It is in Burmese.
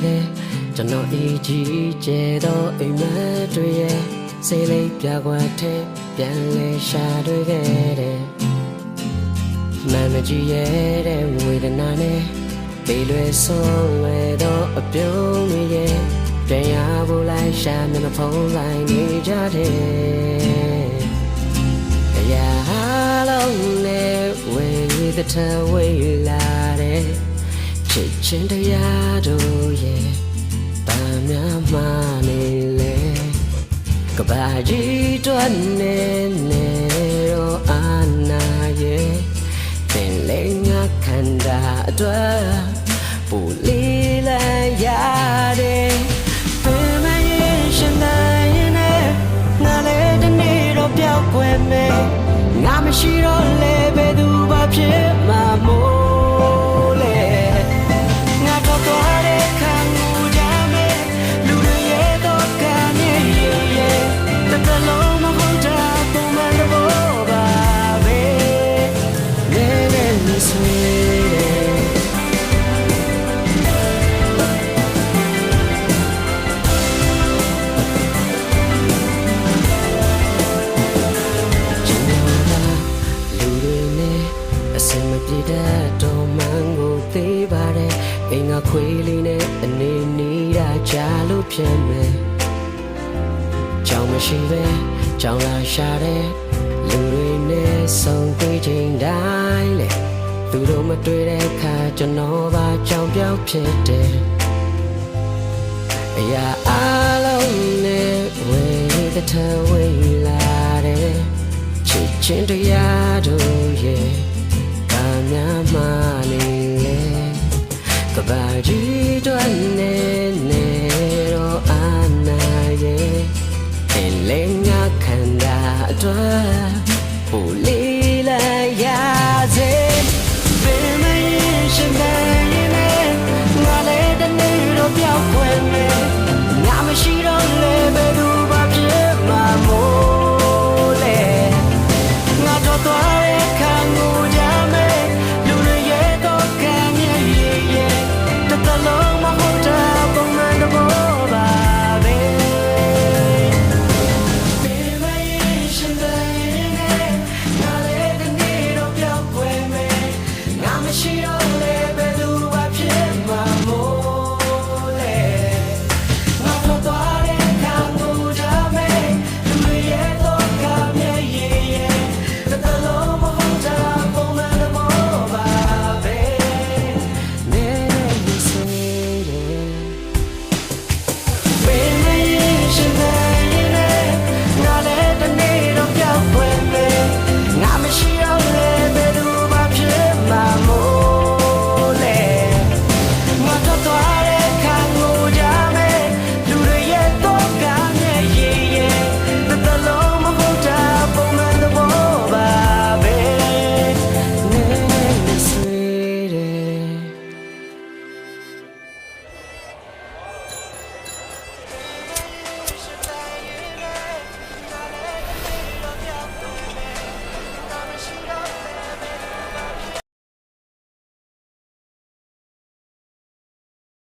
တယ်ကျွန်တော်အကြီးကျယ်သောအိမ်မက်တွေရဲ့စိတ်လေးပြကွက်တဲ့ပြန်လဲရှာတွေ့ခဲ့တယ်မမကြီးရဲ့တဲ့ဝေဒနာနဲ့ပေလွယ်ဆုံးလွယ်သောအပြုံးတွေရဲ့ပြန်ရဖို့လိုက်ရှာမျက်နှာဖုံးလိုက်နေကြတယ်အရာလုံးနဲ့ဝေသထဝေလာတဲ့ချစ်ချင်းတရားတို့ရဲ့တမ်းများမှနေလေကဘာကြီးတွန်းနေတော့အာနာရဲ့ပင်လေးငါခန္ဓာအတွက်ပူလီလာရတယ်ပင်မရင်ရှင်နိုင်နဲ့ငါလည်းတနေ့တော့ပြောက်ွယ်မယ်ငါမရှိတော့လေဘယ်သူမှဖြစ်မှာမို့လေငါတော့သွားတဲ့ခံမှုကြမယ်လူတွေရဲ့တော့ကနေရဲ့တလုံးမဟုတ်တာပုံမှန်တော့ပါပဲနေဆွေပြည်တဲ့တော်မှန်ကိုသိပါတယ်အိမ်ကခွေးလေးနဲ့အနေနေတာကြားလို့ဖြစ်မယ်ကြောင်မရှိပဲကြောင်လာရှာတဲ့လူတွေနဲ့ဆုံးတွေ့ချိန်တိုင်းလေသူတို့မတွေ့တဲ့အခါကျွန်တော်ပါကြောင်ပြောက်ဖြစ်တယ်အရာအလုံးနဲ့ဝေသထဝေလာတဲ့ချစ်ချင်းတရားတို့ရဲ့များမှနေလေကဘာကြီးတွန်းနေတော့အာနာရဲ့အင်းလေးငါခန္ဓာအတွက်ပူလီလာရစေဘယ်မရင်ရှင်နိုင်နေငါလည်းတနေ့တော့ပြောက်ွယ်မယ်